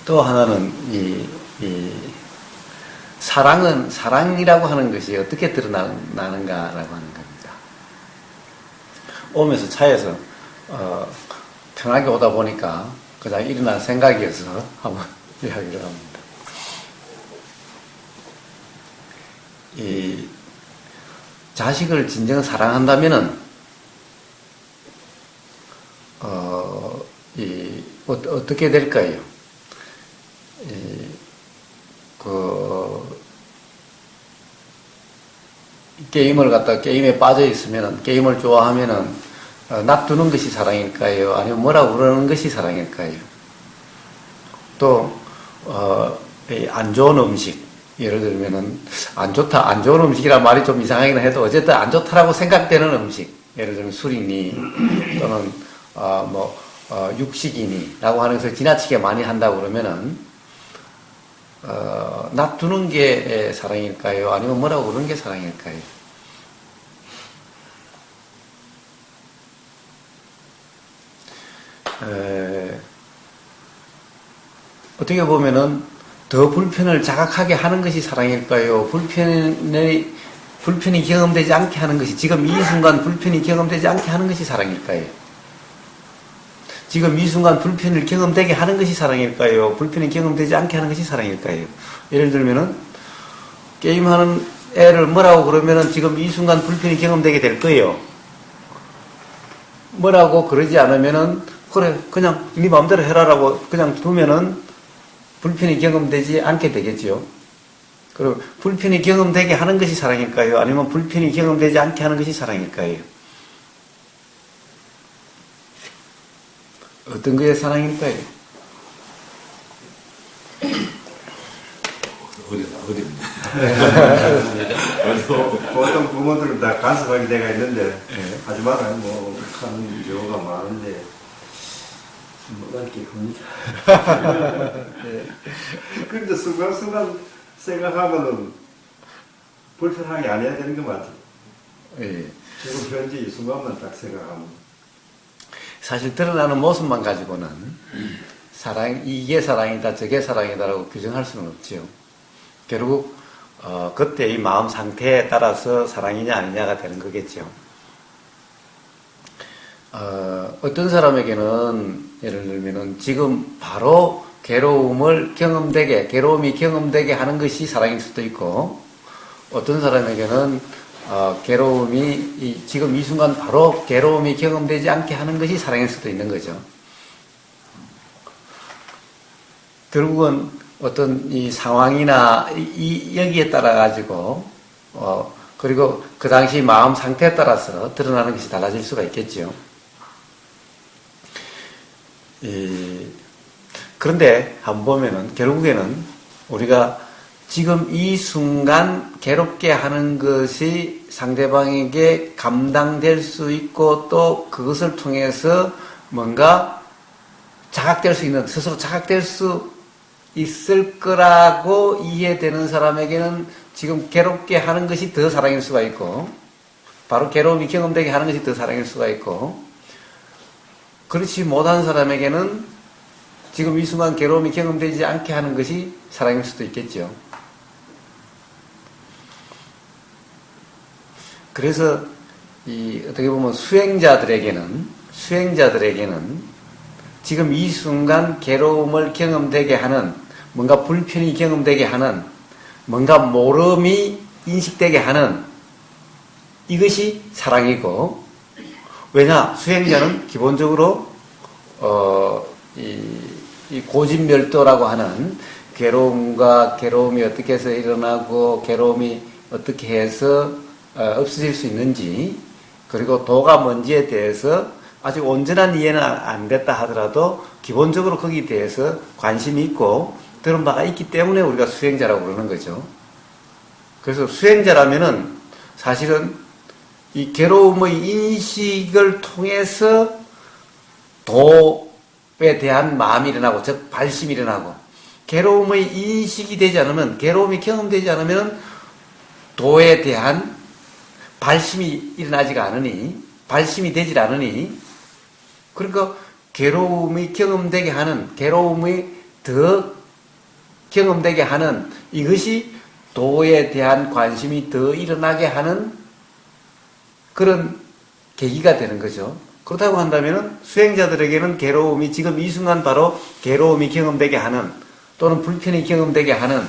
또 하나는 이 사랑이라고 하는 것이 어떻게 드러나는가라고 하는 겁니다. 오면서 차에서 편하게 오다 보니까 그냥 일어난 생각이어서 한번 이야기를 합니다. 이 자식을 진정 사랑한다면은 어떻게 될까요? 게임에 빠져 있으면은, 게임을 좋아하면은, 놔두는 것이 사랑일까요? 아니면 뭐라고 그러는 것이 사랑일까요? 또, 안 좋은 음식, 예를 들면은, 안 좋은 음식이란 말이 좀 이상하긴 해도, 어쨌든 안 좋다라고 생각되는 음식, 예를 들면 술이니, 또는, 육식이니, 라고 하는 것을 지나치게 많이 한다고 그러면은, 놔두는 게 사랑일까요? 아니면 뭐라고 그러는 게 사랑일까요? 어떻게 보면은 더 불편을 자각하게 하는 것이 사랑일까요? 불편이 경험되지 않게 하는 것이, 지금 이 순간 불편이 경험되지 않게 하는 것이 사랑일까요? 지금 이 순간 불편을 경험되게 하는 것이 사랑일까요? 불편이 경험되지 않게 하는 것이 사랑일까요? 예를 들면은, 게임하는 애를 뭐라고 그러면은 지금 이 순간 불편이 경험되게 될 거예요. 뭐라고 그러지 않으면은, 그래, 그냥 네 마음대로 해라라고 그냥 두면은 불편이 경험되지 않게 되겠죠. 그리고 불편이 경험되게 하는 것이 사랑일까요? 아니면 불편이 경험되지 않게 하는 것이 사랑일까요? 어떤 것의 사랑일까요? 보통 부모들은 다 간섭하게 돼가 있는데, 하지 마라, 하는 경우가 많은데, 뭐랄 게 큽니다. 근데 순간순간 생각하면은 불편하게 안 해야 되는 거 맞죠? 지금 현재 이 순간만 딱 생각하면. 사실 드러나는 모습만 가지고는 이게 사랑이다, 저게 사랑이다라고 규정할 수는 없죠. 결국 그때 이 마음 상태에 따라서 사랑이냐 아니냐가 되는 거겠죠. 어떤 사람에게는 예를 들면은 지금 바로 괴로움이 경험되게 하는 것이 사랑일 수도 있고, 어떤 사람에게는 지금 이 순간 바로 괴로움이 경험되지 않게 하는 것이 사랑일 수도 있는 거죠. 결국은 어떤 이 상황이나 여기에 따라 가지고, 그리고 그 당시 마음 상태에 따라서 드러나는 것이 달라질 수가 있겠죠. 그런데 한번 보면은 결국에는 우리가 지금 이 순간 괴롭게 하는 것이 상대방에게 감당될 수 있고, 또 그것을 통해서 뭔가 스스로 자각될 수 있을 거라고 이해되는 사람에게는 지금 괴롭게 하는 것이 더 사랑일 수가 있고, 바로 괴로움이 경험되게 하는 것이 더 사랑일 수가 있고, 그렇지 못한 사람에게는 지금 이 순간 괴로움이 경험되지 않게 하는 것이 사랑일 수도 있겠죠. 그래서 어떻게 보면 수행자들에게는 지금 이 순간 괴로움을 경험되게 하는, 뭔가 불편이 경험되게 하는, 뭔가 모름이 인식되게 하는 이것이 사랑이고, 왜냐? 수행자는 기본적으로 이 고진멸도라고 하는 괴로움이 어떻게 해서 일어나고, 괴로움이 어떻게 해서 없어질 수 있는지, 그리고 도가 뭔지에 대해서 아직 온전한 이해는 안 됐다 하더라도 기본적으로 거기에 대해서 관심이 있고 들은 바가 있기 때문에 우리가 수행자라고 그러는 거죠. 그래서 수행자라면은 사실은 이 괴로움의 인식을 통해서 도에 대한 마음이 일어나고, 즉 발심이 일어나고, 괴로움의 인식이 되지 않으면, 괴로움이 경험되지 않으면 도에 대한 발심이 일어나지가 않으니, 발심이 되질 않으니, 그러니까 괴로움이 경험되게 하는, 괴로움이 더 경험되게 하는 이것이 도에 대한 관심이 더 일어나게 하는 그런 계기가 되는 거죠. 그렇다고 한다면 수행자들에게는 괴로움이 지금 이 순간 바로 괴로움이 경험되게 하는 또는 불편이 경험되게 하는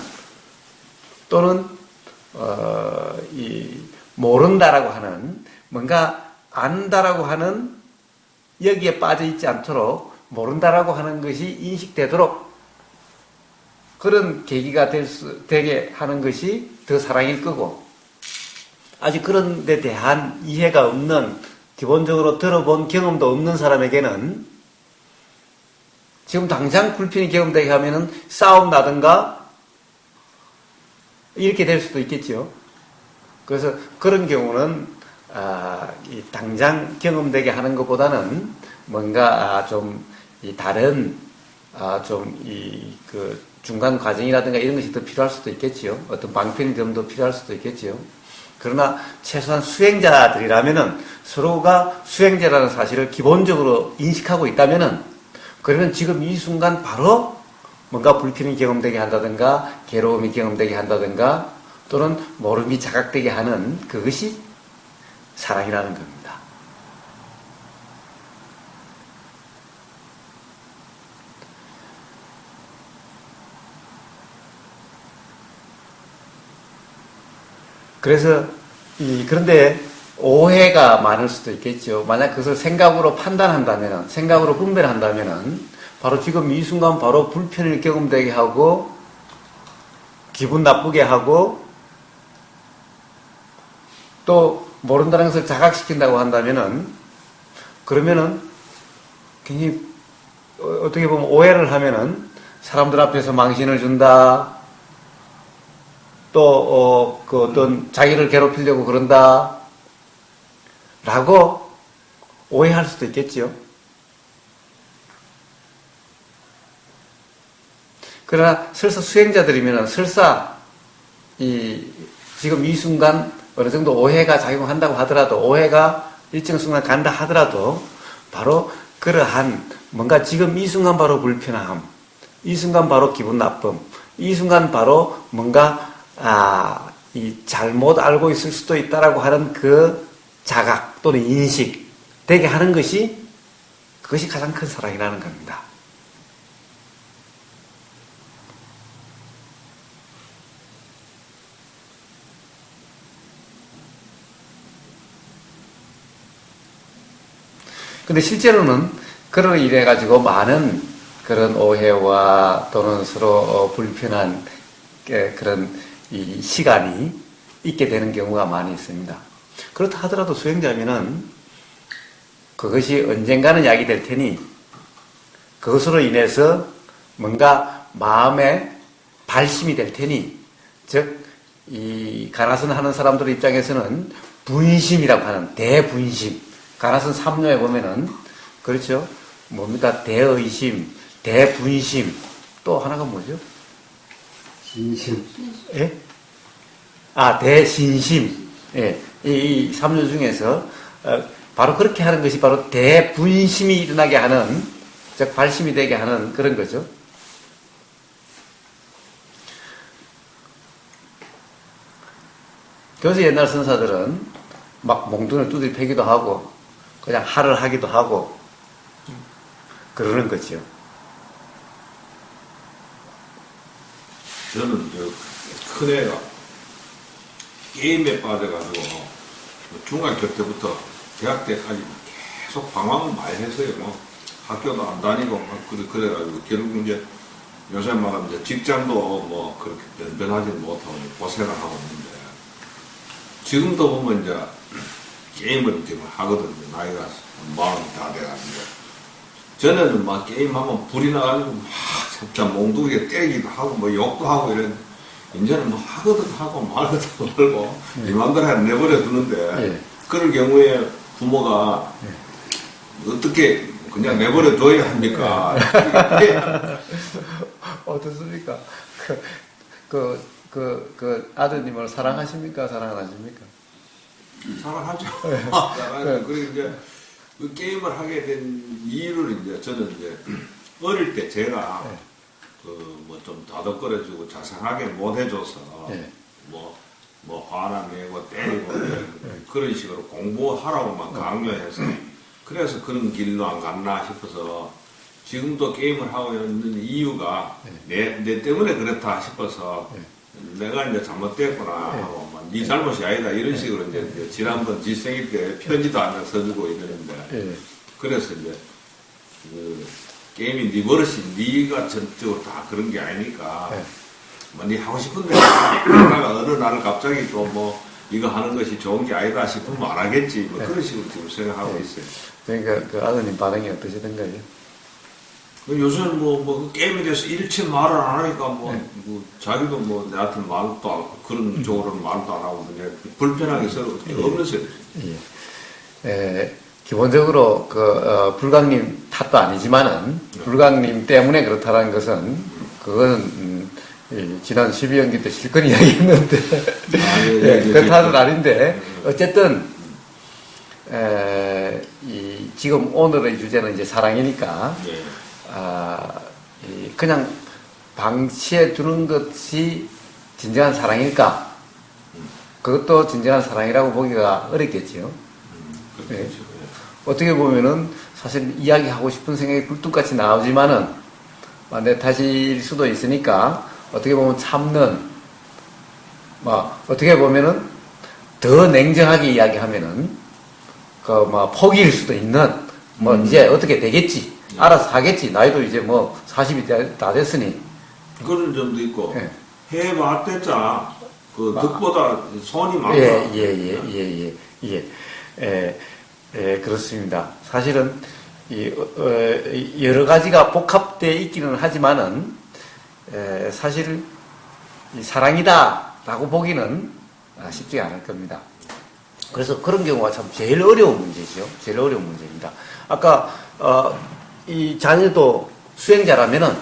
또는 모른다라고 하는 뭔가 안다라고 하는 여기에 빠져 있지 않도록 모른다라고 하는 것이 인식되도록 그런 계기가 되게 하는 것이 더 사랑일 거고 아직 그런 데 대한 이해가 없는 기본적으로 들어본 경험도 없는 사람에게는 지금 당장 불편이 경험되게 하면은 싸움 나든가 이렇게 될 수도 있겠죠. 그래서 그런 경우는 이 당장 경험되게 하는 것보다는 뭔가 좀 이 다른 좀 이 그 중간 과정이라든가 이런 것이 더 필요할 수도 있겠지요. 어떤 방편이 좀 더 필요할 수도 있겠지요. 그러나 최소한 수행자들이라면은 서로가 수행자라는 사실을 기본적으로 인식하고 있다면은 그러면 지금 이 순간 바로 뭔가 불편이 경험되게 한다든가 괴로움이 경험되게 한다든가 또는 모름이 자각되게 하는 그것이 사랑이라는 겁니다. 그래서 그런데 오해가 많을 수도 있겠죠. 만약 그것을 생각으로 판단한다면은, 생각으로 분별한다면은, 바로 지금 이 순간 바로 불편을 경험되게 하고, 기분 나쁘게 하고, 또 모른다는 것을 자각시킨다고 한다면은, 그러면은 굉장히 어떻게 보면 오해를 하면은 사람들 앞에서 망신을 준다. 또, 그 어떤 자기를 괴롭히려고 그런다. 라고 오해할 수도 있겠지요. 그러나 설사 수행자들이면 설사 지금 이 순간 어느 정도 오해가 작용한다고 하더라도 오해가 일정 순간 간다 하더라도 바로 그러한 뭔가 지금 이 순간 바로 불편함, 이 순간 바로 기분 나쁨, 이 순간 바로 뭔가 이 잘못 알고 있을 수도 있다라고 하는 그 자각 또는 인식 되게 하는 것이 그것이 가장 큰 사랑이라는 겁니다. 근데 실제로는 그런 일해 가지고 많은 그런 오해와 또는 서로 불편한 그런 이 시간이 있게 되는 경우가 많이 있습니다. 그렇다 하더라도 수행자면은 그것이 언젠가는 약이 될 테니 그것으로 인해서 뭔가 마음에 발심이 될 테니 즉 이 가나선 하는 사람들 입장에서는 분심이라고 하는 대분심 가나선 3료에 보면은 그렇죠 뭡니까 대의심 대분심 또 하나가 뭐죠? 진심. 예? 대신심. 예. 이 3류 중에서, 바로 그렇게 하는 것이 바로 대분심이 일어나게 하는, 즉, 발심이 되게 하는 그런 거죠. 그래서 옛날 선사들은 막 몽둥이를 두드려 패기도 하고, 그냥 할을 하기도 하고, 그러는 거죠. 저는 큰애가 게임에 빠져가지고 중학교 때부터 대학 때까지 계속 방황을 많이 했어요. 학교도 안 다니고 그래가지고 결국 이제 요새 말하면 이제 직장도 뭐 그렇게 변변하지 못하고 고생을 하고 있는데 지금도 보면 이제 게임을 지금 하거든요. 나이가 40이 다 돼가지고. 전에는 막 게임하면 불이 나가지고 막 진짜 몽둥이에 때리기도 하고 뭐 욕도 하고 이런 이제는 뭐 하거든 하고 말거든 말고 이 맘대로 내버려 두는데 그럴 경우에 부모가 어떻게 그냥 내버려 둬야 합니까? 어떻습니까? 그 아드님을 사랑하십니까? 사랑 안 하십니까? 사랑하죠. 사랑하죠. 그리고 이제 그 게임을 하게 된 이유를 이제 저는 이제 어릴 때 제가 그 뭐 뭐 좀 다독거려주고 자상하게 못 해줘서 예. 뭐 화나 내고 때리고 그런 식으로 공부하라고만 강요해서 그래서 그런 길로 안 갔나 싶어서 지금도 게임을 하고 있는 이유가 내 때문에 그렇다 싶어서 내가 이제 잘못됐구나 하고 네 잘못이 아니다 이런 식으로 이제 지난번 지 생일 때 편지도 한 장 써주고 이러는데 그래서 이제 그 게임이 네 버릇이 네가 전적으로 다 그런 게 아니니까 뭐 네 하고 싶은데 하다가 어느 날 갑자기 또 뭐 이거 하는 것이 좋은 게 아니다 싶으면 안 하겠지 뭐 그런 식으로 지금 생각하고 있어요. 그러니까 그 아드님 반응이 어떠시던가요? 요새는 그 게임에 대해서 일체 말을 안 하니까 뭐 자기도 뭐 내한테 말도 안 그런 쪽으로는 말도 안 하고 그냥 불편하게 서로 없는 소리. 기본적으로 불광님 탓도 아니지만은 불광님 때문에 그렇다는 것은 그거는 지난 12연기 때 실컷 이야기했는데 그 탓은 아닌데 어쨌든 지금 오늘의 주제는 이제 사랑이니까 그냥 방치해 두는 것이 진정한 사랑일까? 그것도 진정한 사랑이라고 보기가 어렵겠지요. 어떻게 보면은 사실 이야기하고 싶은 생각이 굴뚝같이 나오지만은 내 탓일 수도 있으니까 어떻게 보면 참는 어떻게 보면은 더 냉정하게 이야기하면은 포기일 수도 있는 이제 어떻게 되겠지 알아서 하겠지 나이도 이제 40이 다 됐으니 그런 점도 있고 해봤댔자 그 득보다 손이 많다. 그렇습니다. 사실은 여러 가지가 복합되어 있기는 하지만은 사실 사랑이다라고 보기는 쉽지 않을 겁니다. 그래서 그런 경우가 참 제일 어려운 문제죠. 제일 어려운 문제입니다. 아까 이 자녀도 수행자라면은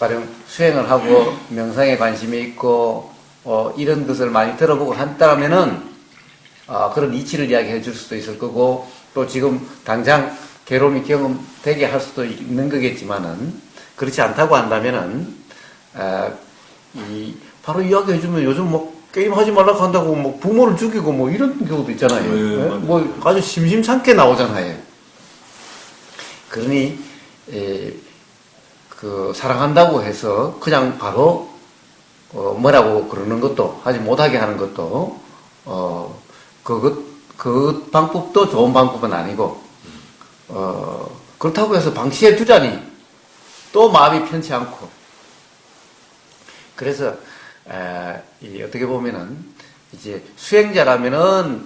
가령 수행을 하고 명상에 관심이 있고 이런 것을 많이 들어보고 한다면은 그런 이치를 이야기해 줄 수도 있을 거고 또 지금 당장 괴로움이 경험되게 할 수도 있는 거겠지만은 그렇지 않다고 한다면은 바로 이야기해 주면 요즘 게임 하지 말라고 한다고 부모를 죽이고 이런 경우도 있잖아요. 아주 심심찮게 나오잖아요. 그러니 사랑한다고 해서 그냥 바로 뭐라고 그러는 것도 하지 못하게 하는 것도 그 방법도 좋은 방법은 아니고 그렇다고 해서 방치해 두자니 또 마음이 편치 않고 그래서 어떻게 보면은 이제 수행자라면은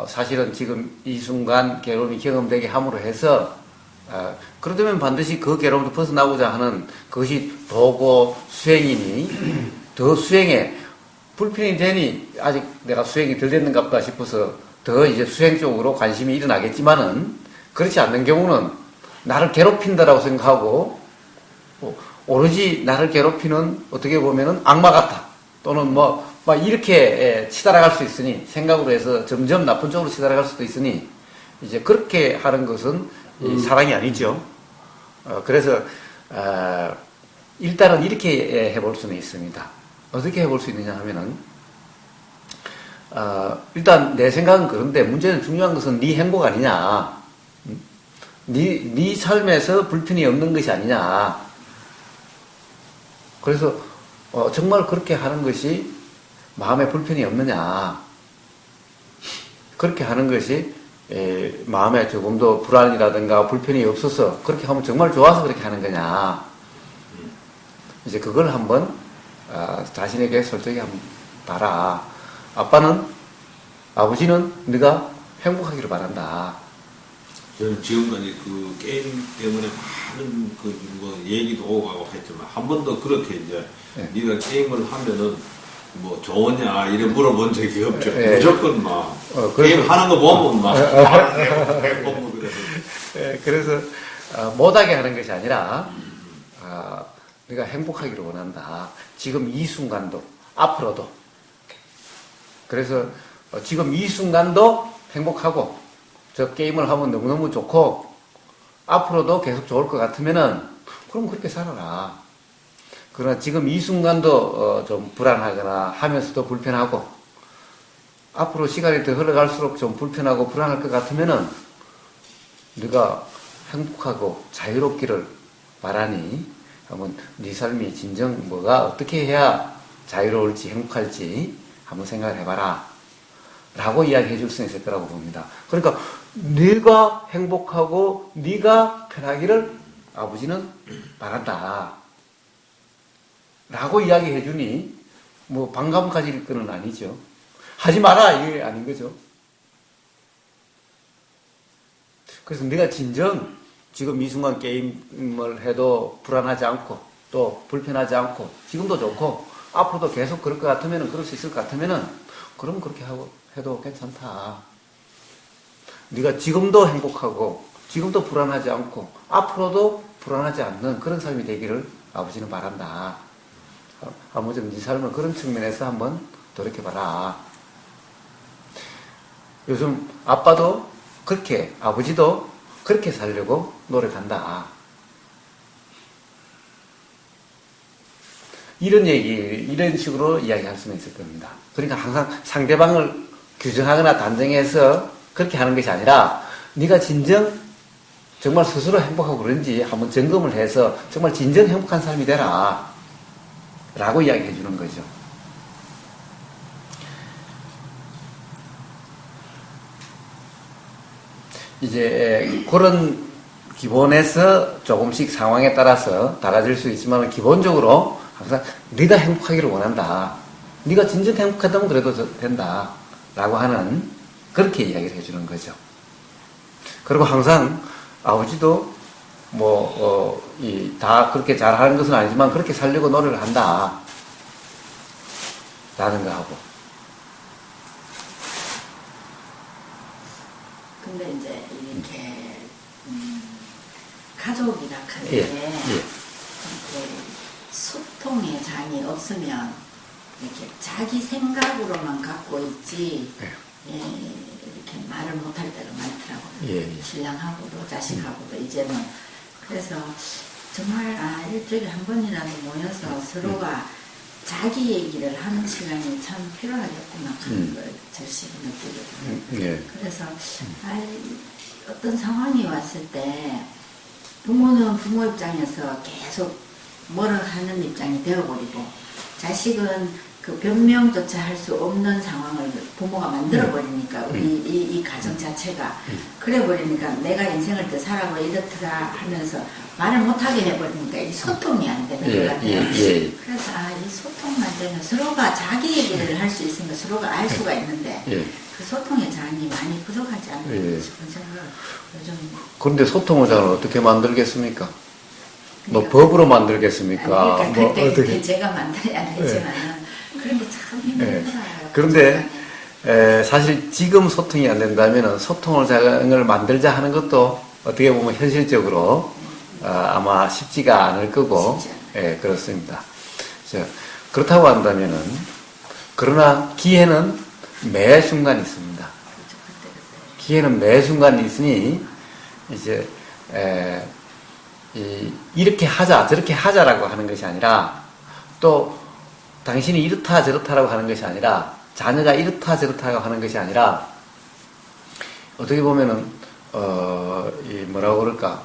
사실은 지금 이 순간 괴로움이 경험되게 함으로 해서 그러려면 반드시 그 괴로움도 벗어나고자 하는 그것이 도고 수행이니 더 수행에 불편이 되니 아직 내가 수행이 덜 됐는가 보다 싶어서 더 이제 수행 쪽으로 관심이 일어나겠지만은 그렇지 않는 경우는 나를 괴롭힌다라고 생각하고 오로지 나를 괴롭히는 어떻게 보면은 악마 같아 또는 막 이렇게 치달아갈 수 있으니 생각으로 해서 점점 나쁜 쪽으로 치달아갈 수도 있으니 이제 그렇게 하는 것은 사랑이 아니죠. 그래서 일단은 이렇게 해볼 수는 있습니다. 어떻게 해볼 수 있느냐 하면은 일단 내 생각은 그런데 문제는 중요한 것은 네 행복 아니냐, 네 삶에서 불편이 없는 것이 아니냐. 그래서 정말 그렇게 하는 것이 마음에 불편이 없느냐, 그렇게 하는 것이 마음에 조금 더 불안이라든가 불편이 없어서 그렇게 하면 정말 좋아서 그렇게 하는 거냐. 이제 그걸 한번 자신에게 솔직히 한번 봐라. 아버지는 네가 행복하기를 바란다. 저는 지금까지 그 게임 때문에 많은 얘기도 오고 가고 했지만 한 번도 그렇게 이제 네가 게임을 하면은 좋으냐 이래 물어본 적이 없죠. 무조건 게임 하는 거 보면 그래서 못하게 하는 것이 아니라 네가 행복하기를 원한다. 지금 이 순간도 앞으로도. 그래서 지금 이 순간도 행복하고 저 게임을 하면 너무너무 좋고 앞으로도 계속 좋을 것 같으면은 그럼 그렇게 살아라. 그러나 지금 이 순간도 좀 불안하거나 하면서도 불편하고 앞으로 시간이 더 흘러갈수록 좀 불편하고 불안할 것 같으면은 네가 행복하고 자유롭기를 바라니 한번 네 삶이 진정 뭐가 어떻게 해야 자유로울지 행복할지 한번 생각을 해봐라 라고 이야기해 줄 수 있을 거라고 봅니다. 그러니까 네가 행복하고 네가 편하기를 아버지는 바란다 라고 이야기해 주니 뭐 반감 가질 거는 아니죠. 하지 마라 이게 아닌 거죠. 그래서 네가 진정 지금 이 순간 게임을 해도 불안하지 않고 또 불편하지 않고 지금도 좋고 앞으로도 계속 그럴 것 같으면 그럴 수 있을 것 같으면은 그럼 그렇게 하고 해도 괜찮다. 네가 지금도 행복하고 지금도 불안하지 않고 앞으로도 불안하지 않는 그런 삶이 되기를 아버지는 바란다. 아버지는 네 삶을 그런 측면에서 한번 돌이켜봐라. 요즘 아빠도 그렇게 아버지도 그렇게 살려고 노력한다. 이런 식으로 이야기할 수는 있을 겁니다. 그러니까 항상 상대방을 규정하거나 단정해서 그렇게 하는 것이 아니라 네가 진정 정말 스스로 행복하고 그런지 한번 점검을 해서 정말 진정 행복한 삶이 되라 라고 이야기해 주는 거죠. 이제 그런 기본에서 조금씩 상황에 따라서 달라질 수 있지만 기본적으로 항상 네가 행복하기를 원한다. 네가 진정 행복하다면 그래도 된다 라고 하는 그렇게 이야기를 해주는 거죠. 그리고 항상 아버지도 다 그렇게 잘하는 것은 아니지만 그렇게 살려고 노력을 한다 라는 거 하고. 근데 이제 이렇게 가족이라 하는 게 이렇게 소통의 장이 없으면 이렇게 자기 생각으로만 갖고 있지 이렇게 말을 못할 때가 많더라고요. 신랑하고도 자식하고도 이제는. 그래서 정말 일주일에 한 번이라도 모여서 서로가 자기 얘기를 하는 시간이 참 필요하겠구나 하는 걸 절실히 느끼거든요. 그래서 어떤 상황이 왔을 때 부모는 부모 입장에서 계속 뭐를 하는 입장이 되어버리고 자식은 그 변명조차 할 수 없는 상황을 부모가 만들어버리니까 우리 이 가정 자체가 그래버리니까 내가 인생을 더 살아고 이렇더라 하면서 말을 못하게 해버리니까 이 소통이 안 되는 것 같아요. 그래서 이 소통만 되면 서로가 자기 얘기를 할 수 있으면 서로가 알 수가 있는데 그 소통의 장이 많이 부족하지 않나 싶은 생각을 요즘. 그런데 소통의 장을 어떻게 만들겠습니까? 뭐 법으로 만들겠습니까? 그러니까 뭐 그때 어떻게? 제가 만들어야 되지만은 그런 게 참 힘들더라고요. 그런데 사실 지금 소통이 안 된다면 소통을 장을 만들자 하는 것도 어떻게 보면 현실적으로 아마 쉽지가 않을 거고, 그렇습니다. 그렇다고 한다면은 그러나 기회는 매 순간 있습니다. 기회는 매 순간 있으니 이제 이렇게 하자 저렇게 하자라고 하는 것이 아니라 또 당신이 이렇다 저렇다라고 하는 것이 아니라 자녀가 이렇다 저렇다고 하는 것이 아니라 어떻게 보면은 뭐라고 그럴까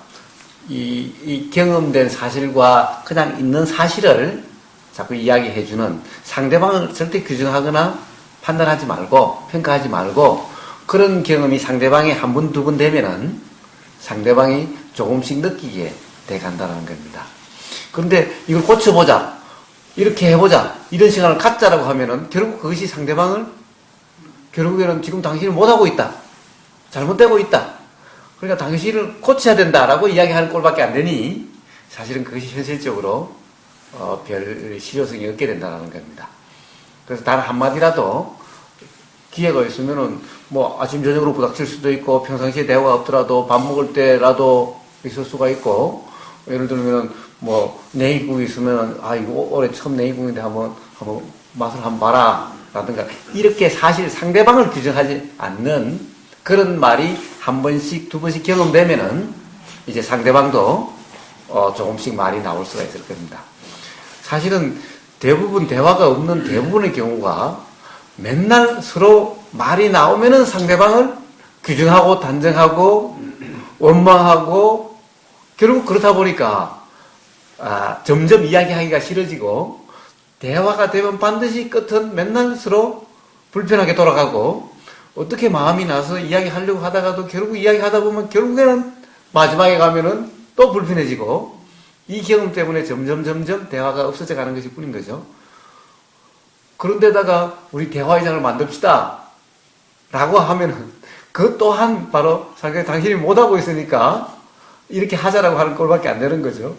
이 경험된 사실과 그냥 있는 사실을 자꾸 이야기해주는 상대방을 절대 규정하거나 판단하지 말고 평가하지 말고 그런 경험이 상대방이 한 번, 두 번 되면은 상대방이 조금씩 느끼게 돼 간다는 겁니다. 그런데 이걸 고쳐보자. 이렇게 해보자. 이런 시간을 갖자라고 하면은 결국 그것이 상대방을 결국에는 지금 당신을 못하고 있다. 잘못되고 있다. 그러니까 당신을 고쳐야 된다라고 이야기하는 꼴밖에 안 되니 사실은 그것이 현실적으로 별 실효성이 없게 된다는 겁니다. 그래서 단 한마디라도 기회가 있으면은 뭐 아침 저녁으로 부닥칠 수도 있고 평상시에 대화가 없더라도 밥 먹을 때라도 있을 수가 있고 예를 들면 뭐 내기국이 있으면 이거 올해 처음 내기국인데 한번 맛을 한번 봐라 라든가 이렇게 사실 상대방을 규정하지 않는 그런 말이 한 번씩 두 번씩 경험되면은 이제 상대방도 조금씩 말이 나올 수가 있을 겁니다. 사실은 대부분 대화가 없는 대부분의 경우가 맨날 서로 말이 나오면은 상대방을 규정하고 단정하고 원망하고 결국 그렇다 보니까 점점 이야기하기가 싫어지고 대화가 되면 반드시 끝은 맨날 서로 불편하게 돌아가고 어떻게 마음이 나서 이야기하려고 하다가도 결국 이야기하다 보면 결국에는 마지막에 가면은 또 불편해지고 이 경험 때문에 점점 대화가 없어져 가는 것일 뿐인 거죠. 그런데다가 우리 대화의 장을 만듭시다 라고 하면은 그 또한 바로 당신이 못하고 있으니까 이렇게 하자라고 하는 꼴밖에 안 되는 거죠.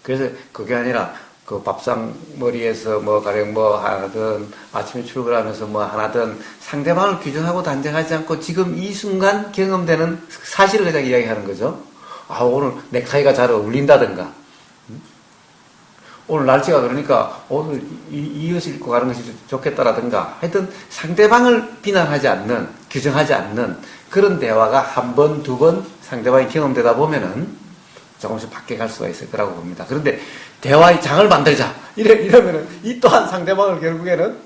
그래서 그게 아니라 그 밥상머리에서 뭐 가령 뭐 하나든 아침에 출근하면서 뭐 하나든 상대방을 규정하고 단정하지 않고 지금 이 순간 경험되는 사실을 그냥 이야기하는 거죠. 오늘 넥타이가 잘 어울린다든가 오늘 날씨가 그러니까 오늘 이 옷을 입고 가는 것이 좋겠다라든가 하여튼 상대방을 비난하지 않는 규정하지 않는 그런 대화가 한 번, 두 번 상대방이 경험되다 보면은 조금씩 바뀌어갈 수가 있을 거라고 봅니다. 그런데 대화의 장을 만들자 이러면은 이 또한 상대방을 결국에는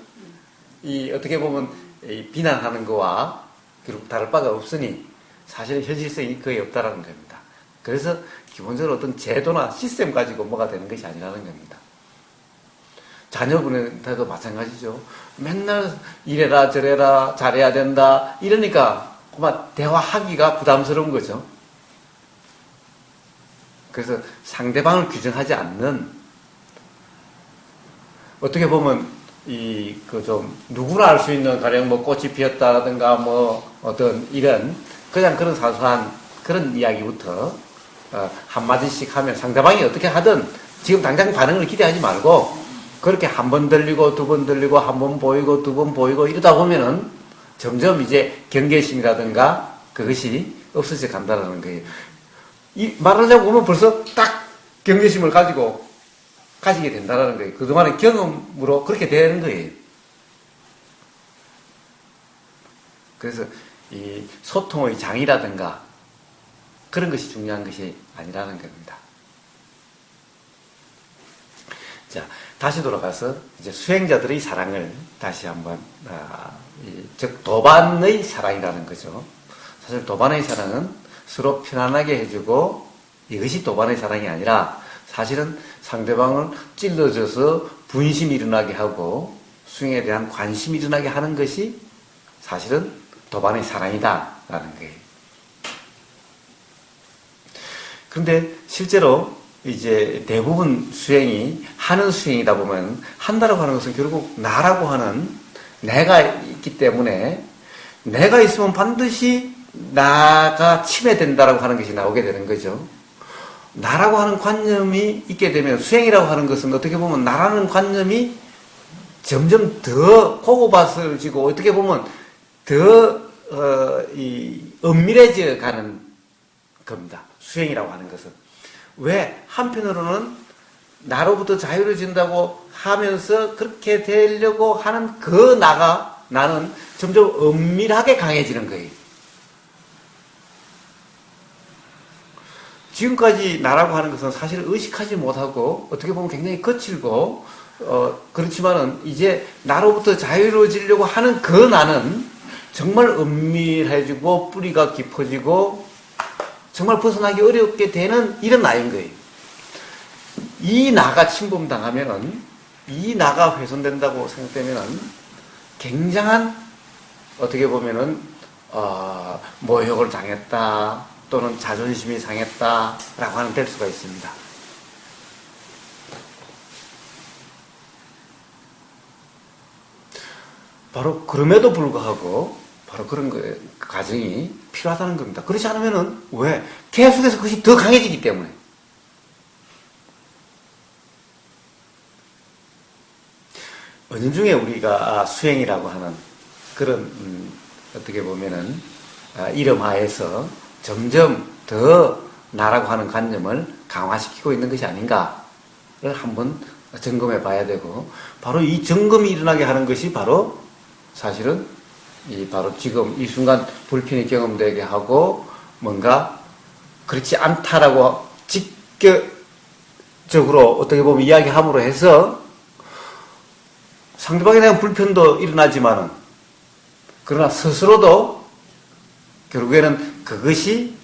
어떻게 보면 비난하는 거와 결국 다를 바가 없으니 사실은 현실성이 거의 없다라는 겁니다. 그래서 기본적으로 어떤 제도나 시스템 가지고 뭐가 되는 것이 아니라는 겁니다. 자녀분한테도 마찬가지죠. 맨날 이래라 저래라 잘해야 된다 이러니까 그만 대화하기가 부담스러운 거죠. 그래서 상대방을 규정하지 않는 어떻게 보면 누구나 알 수 있는 가령 뭐 꽃이 피었다라든가 뭐 어떤 이런 그냥 그런 사소한 그런 이야기부터 한마디씩 하면 상대방이 어떻게 하든 지금 당장 반응을 기대하지 말고 그렇게 한 번 들리고 두 번 들리고 한 번 보이고 두 번 보이고 이러다 보면은 점점 이제 경계심이라든가 그것이 없어져 간다는 거예요. 말하자고 보면 벌써 딱 경계심을 가지게 된다는 거예요. 그동안의 경험으로 그렇게 되는 거예요. 그래서 이 소통의 장이라든가 그런 것이 중요한 것이 아니라는 겁니다. 자, 다시 돌아가서 이제 수행자들의 사랑을 다시 한번, 즉, 도반의 사랑이라는 거죠. 사실 도반의 사랑은 서로 편안하게 해주고 이것이 도반의 사랑이 아니라 사실은 상대방을 찔러줘서 분심이 일어나게 하고 수행에 대한 관심이 일어나게 하는 것이 사실은 도반의 사랑이다라는 거예요. 그런데 실제로 이제 대부분 수행이 하는 수행이다 보면 한다라고 하는 것은 결국 나라고 하는 내가 있기 때문에 내가 있으면 반드시 나가 침해된다라고 하는 것이 나오게 되는 거죠. 나라고 하는 관념이 있게 되면 수행이라고 하는 것은 어떻게 보면 나라는 관념이 점점 더 고고받아지고 어떻게 보면 더 은밀해져 가는 겁니다. 수행이라고 하는 것은. 왜? 한편으로는 나로부터 자유로워진다고 하면서 그렇게 되려고 하는 그 나는 점점 은밀하게 강해지는 거예요. 지금까지 나라고 하는 것은 사실 의식하지 못하고 어떻게 보면 굉장히 거칠고 그렇지만은 이제 나로부터 자유로워지려고 하는 그 나는 정말 은밀해지고 뿌리가 깊어지고 정말 벗어나기 어렵게 되는 이런 나인 거예요. 이 나가 침범당하면은 이 나가 훼손된다고 생각되면은 굉장한 어떻게 보면은 모욕을 당했다 또는 자존심이 상했다라고 하는 될 수가 있습니다. 바로 그럼에도 불구하고 바로 그런 과정이 필요하다는 겁니다. 그렇지 않으면은 왜? 계속해서 그것이 더 강해지기 때문에. 은연중에 우리가 수행이라고 하는 그런 어떻게 보면은 이름 하에서 점점 더 나라고 하는 관념을 강화시키고 있는 것이 아닌가를 한번 점검해 봐야 되고 바로 이 점검이 일어나게 하는 것이 바로 사실은 바로 지금 이 순간 불편이 경험되게 하고 뭔가 그렇지 않다라고 적으로 어떻게 보면 이야기함으로 해서 상대방에 대한 불편도 일어나지만은 그러나 스스로도 결국에는 그것이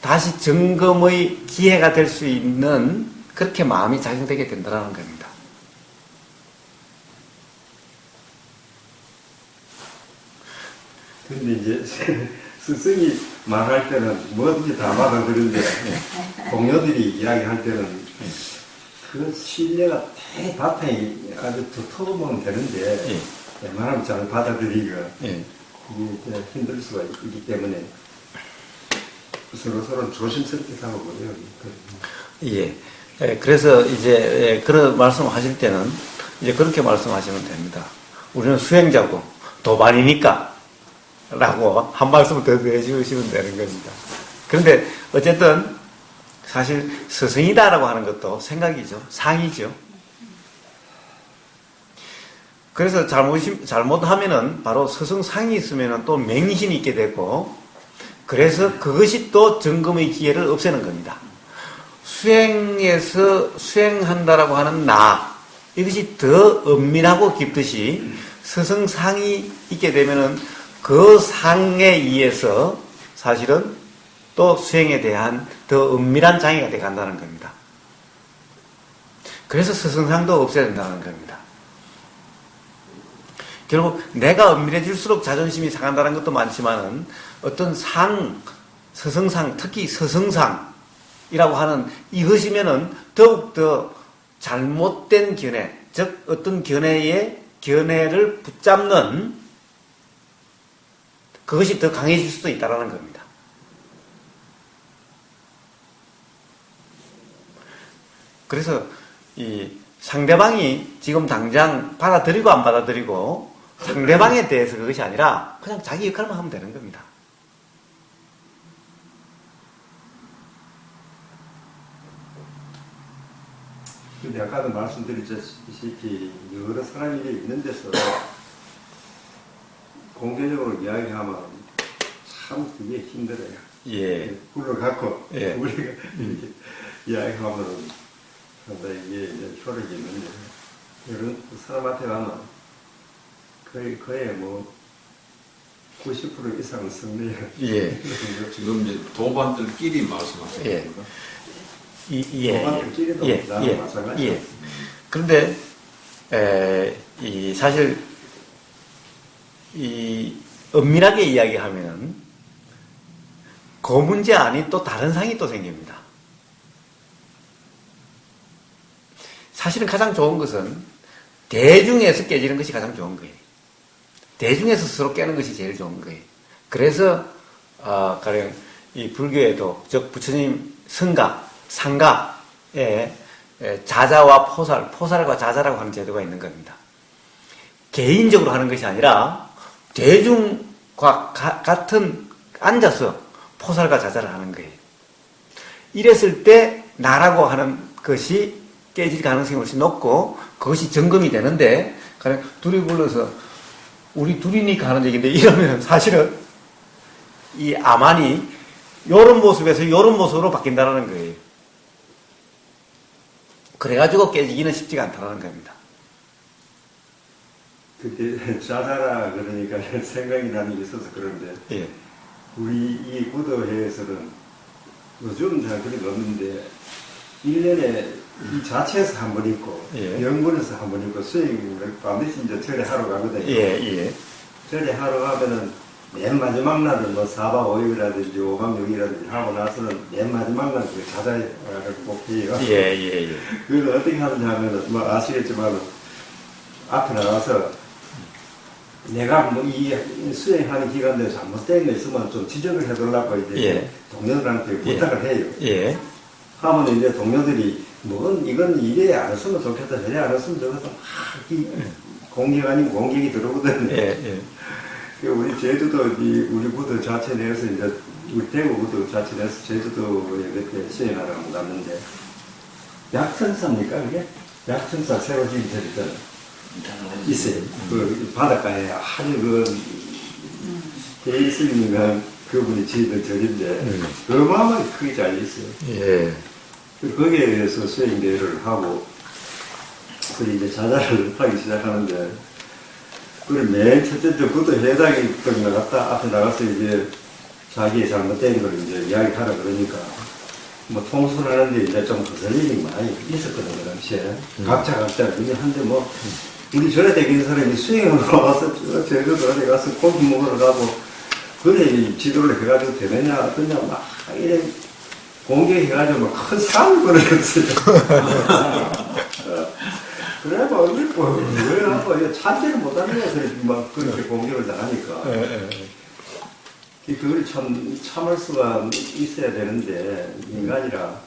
다시 점검의 기회가 될 수 있는 그렇게 마음이 작용되게 된다는 겁니다. 근데 이제 스승이 말할 때는 뭐든지 다 받아들는데 동료들이 이야기할 때는 그 신뢰가 되게 바탕이 아주 두터우면 되는데 웬만하면 잘 받아들이기가 이게 힘들 수가 있기 때문에 서로 조심스럽게 살아보고요. 예. 그래서 이제 그런 말씀하실 때는 이제 그렇게 말씀하시면 됩니다. 우리는 수행자고 도반이니까 라고 한 말씀 더 해주시면 되는 겁니다. 그런데 어쨌든 사실 스승이다라고 하는 것도 생각이죠. 상이죠. 그래서 잘못하면은 바로 스승상이 있으면은 또 맹신이 있게 되고 그래서 그것이 또 점검의 기회를 없애는 겁니다. 수행에서 수행한다라고 하는 나 이것이 더 은밀하고 깊듯이 스승상이 있게 되면은 그 상에 의해서 사실은 또 수행에 대한 더 은밀한 장애가 되어 간다는 겁니다. 그래서 스승상도 없애야 된다는 겁니다. 결국 내가 은밀해질수록 자존심이 상한다는 것도 많지만은 어떤 상, 스승상, 특히 스승상이라고 하는 이것이면은 더욱더 잘못된 견해, 즉 어떤 견해를 붙잡는 그것이 더 강해질 수도 있다는 겁니다. 그래서 이 상대방이 지금 당장 받아들이고 안 받아들이고 상대방에 대해서 그것이 아니라 그냥 자기 역할만 하면 되는 겁니다. 근데 아까도 말씀드렸다시피 여러 사람이 있는 데서 공개적으로 이야기하면 참 그게 힘들어요. 예. 불러갖고 예. 우리가 이렇게 이야기하면 상당히 이게 이제 효력이 있는데 이런 사람한테 가면 거의 뭐 90% 이상은 승리해요. 예. 지금 이제 도반들끼리 말씀하시는 예. 겁니다. 도반들끼리도 나는 마찬가지죠. 예. 그런데 사실 이 은밀하게 이야기하면은 그 문제 아닌 또 다른 상이 또 생깁니다. 사실은 가장 좋은 것은 대중에서 깨지는 것이 가장 좋은 거예요. 대중에서 스스로 깨는 것이 제일 좋은 거예요. 그래서 가령 이 불교에도 즉 부처님 성가, 상가에 자자와 포살과 자자라고 하는 제도가 있는 겁니다. 개인적으로 하는 것이 아니라 대중과 같은 앉아서 포살과 자자를 하는 거예요. 이랬을 때 나라고 하는 것이 깨질 가능성이 훨씬 높고 그것이 점검이 되는데 그냥 둘이 불러서 우리 둘이니까 하는 얘기인데 이러면 사실은 이 아만이 요런 모습에서 요런 모습으로 바뀐다는 거예요. 그래가지고 깨지기는 쉽지가 않다는 겁니다. 그때 자자라 그러니까 생각이 나는 게 있어서 그런데 예. 우리 이 구도회에서는 요즘 잘 그런 거 없는데 1년에 이 자체에서 한 번 있고 예. 영문에서 한 번 있고 수행을 반드시 이제 절에하러 가거든요. 예. 절에하러 가면은 맨 마지막 날은 뭐 4박 5일이라든지 5박 6일이라든지 하고 나서는 맨 마지막 날은 그 자자를 꼭 해요. 예. 그걸 어떻게 하는지 하면은 뭐 아시겠지만 앞에 나가서 내가 뭐 이 수행하는 기간 내에 잘못된 거 있으면 좀 지적을 해달라고 이제 예. 동료들한테 부탁을 해요. 예. 하면 이제 동료들이 이건 이래 안 했으면 좋겠다, 저래 안 했으면 좋겠다, 공격 아니고 공격이 들어오거든요. 예. 우리 제주도 우리 구도 자체 내에서 이제 우리 대구 구도 자체 내에서 제주도에 이렇게 수행하러 갔는데 약천사입니까 그게? 약천사 새로 지은 절 있잖아요. 있어요. 그 바닷가에 아주 베이스님과 그분이 지은 절인데 어마어마하게 크게 잘 있어요. 예. 거기에 의해서 수행대회를 하고, 그리고 이제 자자를 하기 시작하는데, 그걸 맨 첫째 주부터 회장이 나갔다, 앞에 나가서 이제 자기의 잘못된 걸 이제 이야기하라 그러니까, 뭐 통솔하는데 이제 좀 거슬림이 많이 있었거든요, 그 당시에. 각자, 근데 한데 뭐, 우리 전에 되긴 사람이 수행으로 와서 제주도 어디 가서 고기 먹으러 가고, 그래, 지도를 해가지고 되느냐, 어떠냐, 막, 이래, 공개해가지고 막 큰 상을 걸어줬어요. 그래, 뭐, 왜 하고, 참지를 못하는 거야, 막 그렇게 공격을 당하니까. 그걸 참을 수가 있어야 되는데, 인간이라,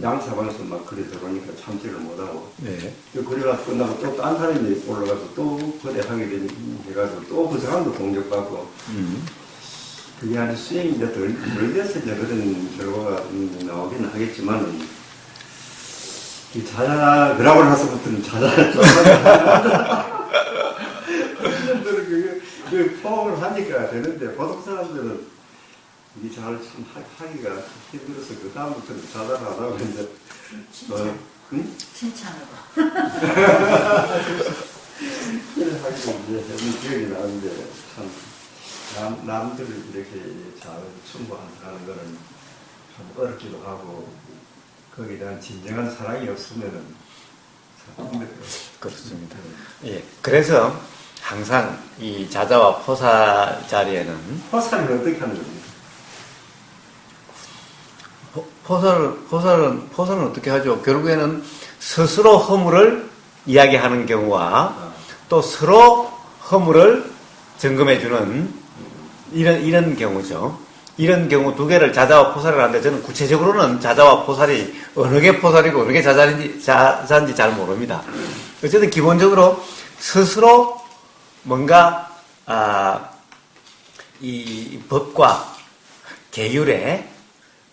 양사방에서 막 그래 들어오니까 참지를 못하고. 네. 그래가 끝나고 또 딴 사람이 올라가서 또 그래 하게 해가지고 또 그 사람도 공격받고. 그게 아주 수행이 이제 덜 돼서 이제 그런 결과가 나오긴 하겠지만은, 이 자자, 그러고 나서부터는 자자를 어른들은 그 포옹을 하니까 되는데, 보통 사람들은 이 자를 참 하기가 힘들어서 그 다음부터는 자자를 안 하고 이제, 응? 칭찬으로. 그래 하기도 이제 해본 기억이 나는데, 참, 남들을 이렇게 잘 충고하는 거는 참 어렵기도 하고, 거기에 대한 진정한 사랑이 없으면은 참 힘들어요. 그렇습니다. 예. 그래서 항상 이 자자와 포사 자리에는 포사는 어떻게 하는 겁니까? 포사는 어떻게 하죠? 결국에는 스스로 허물을 이야기하는 경우와 또 서로 허물을 점검해주는 이런 경우죠. 이런 경우 두 개를 자자와 포사를 하는데 저는 구체적으로는 자자와 포살이 어느 게 포살이고 어느 게 자자인지 잘 모릅니다. 어쨌든 기본적으로 스스로 뭔가 이 법과 계율에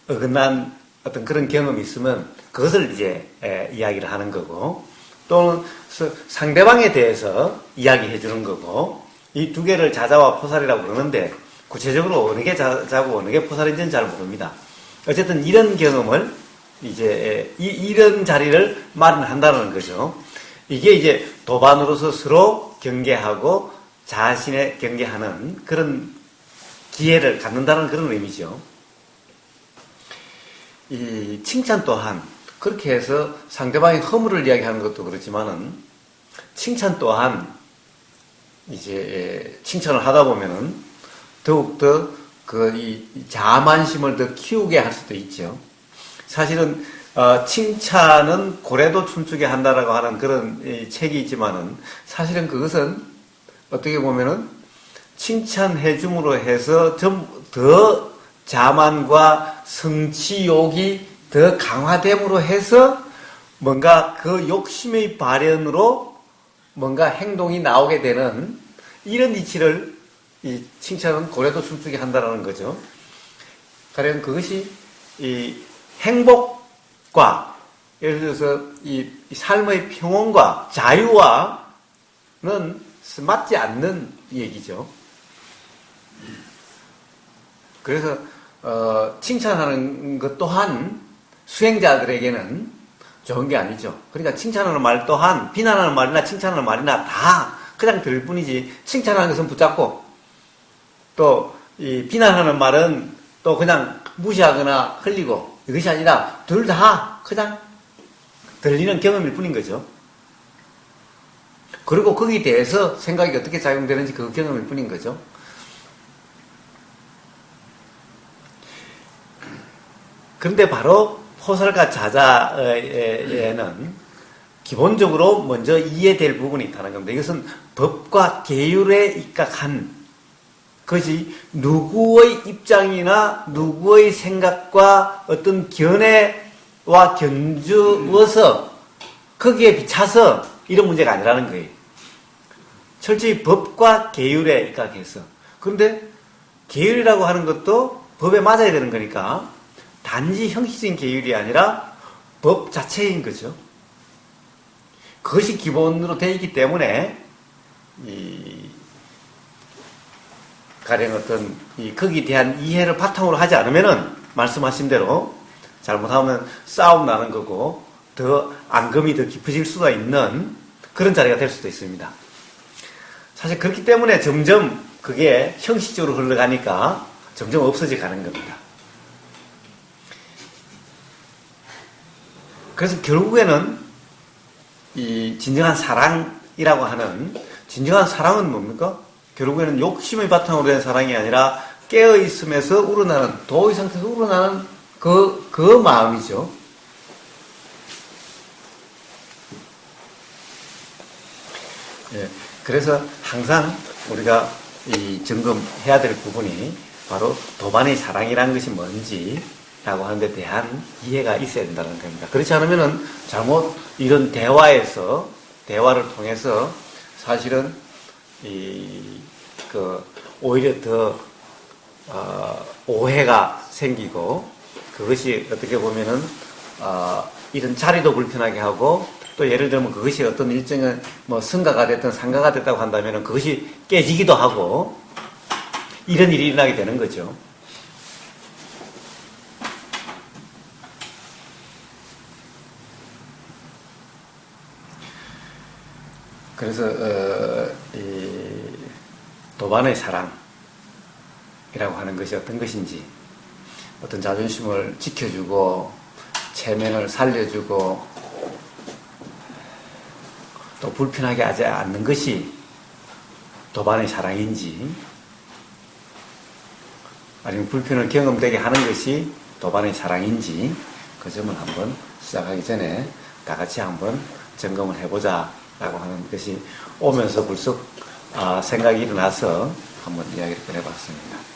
어긋난 어떤 그런 경험이 있으면 그것을 이제 이야기를 하는 거고, 또는 상대방에 대해서 이야기해 주는 거고, 이 두 개를 자자와 포살이라고 그러는데 구체적으로 어느 게 자자고 어느 게 포살인지는 잘 모릅니다. 어쨌든 이런 경험을 이제 이런 자리를 마련한다는 거죠. 이게 이제 도반으로서 서로 경계하고 자신의 경계하는 그런 기회를 갖는다는 그런 의미죠. 이 칭찬 또한 그렇게 해서 상대방의 허물을 이야기하는 것도 그렇지만은, 칭찬 또한 이제 칭찬을 하다 보면은 더욱더 이 자만심을 더 키우게 할 수도 있죠. 사실은 칭찬은 고래도 춤추게 한다라고 하는 그런 책이 있지만은, 사실은 그것은 어떻게 보면은 칭찬해 줌으로 해서 좀 더 자만과 성취욕이 더 강화됨으로 해서 뭔가 그 욕심의 발현으로 뭔가 행동이 나오게 되는 이런 이치를 이 칭찬은 고래도 춤추게 한다는 거죠. 가령 그것이 이 행복과, 예를 들어서 이 삶의 평온과 자유와는 맞지 않는 얘기죠. 그래서 칭찬하는 것 또한 수행자들에게는 좋은 게 아니죠. 그러니까 칭찬하는 말 또한 비난하는 말이나 칭찬하는 말이나 다 그냥 들을 뿐이지, 칭찬하는 것은 붙잡고 또 이 비난하는 말은 또 그냥 무시하거나 흘리고, 이것이 아니라 둘 다 그냥 들리는 경험일 뿐인 거죠. 그리고 거기에 대해서 생각이 어떻게 작용되는지 그 경험일 뿐인 거죠. 그런데 바로 포살과 자자에는 기본적으로 먼저 이해될 부분이 있다는 겁니다. 이것은 법과 계율에 입각한 것이 누구의 입장이나 누구의 생각과 어떤 견해와 견주어서 거기에 비차서 이런 문제가 아니라는 거예요. 철저히 법과 계율에 입각해서. 그런데 계율이라고 하는 것도 법에 맞아야 되는 거니까 단지 형식적인 계율이 아니라 법 자체인 거죠. 그것이 기본으로 되어 있기 때문에 가령 어떤 거기에 대한 이해를 바탕으로 하지 않으면은 말씀하신 대로 잘못하면 싸움 나는 거고 더 앙금이 더 깊어질 수가 있는 그런 자리가 될 수도 있습니다. 사실 그렇기 때문에 점점 그게 형식적으로 흘러가니까 점점 없어져 가는 겁니다. 그래서 결국에는 이 진정한 사랑이라고 하는 진정한 사랑은 뭡니까? 결국에는 욕심의 바탕으로 된 사랑이 아니라 깨어있음에서 우러나는 도의 상태에서 우러나는 그 마음이죠. 예, 그래서 항상 우리가 이 점검해야 될 부분이 바로 도반의 사랑이라는 것이 뭔지라고 하는 데 대한 이해가 있어야 된다는 겁니다. 그렇지 않으면은 잘못 이런 대화를 통해서 사실은 오히려 더 오해가 생기고 그것이 어떻게 보면은 이런 자리도 불편하게 하고 또 예를 들면 그것이 어떤 일정한 뭐 승가가 됐든 상가가 됐다고 한다면은 그것이 깨지기도 하고 이런 일이 일어나게 되는 거죠. 그래서 이 도반의 사랑이라고 하는 것이 어떤 것인지, 어떤 자존심을 지켜주고 체면을 살려주고 또 불편하게 하지 않는 것이 도반의 사랑인지, 아니면 불편을 경험되게 하는 것이 도반의 사랑인지, 그 점을 한번 시작하기 전에 다 같이 한번 점검을 해보자 라고 하는 것이 오면서 불쑥 생각이 일어나서 한번 이야기를 꺼내봤습니다.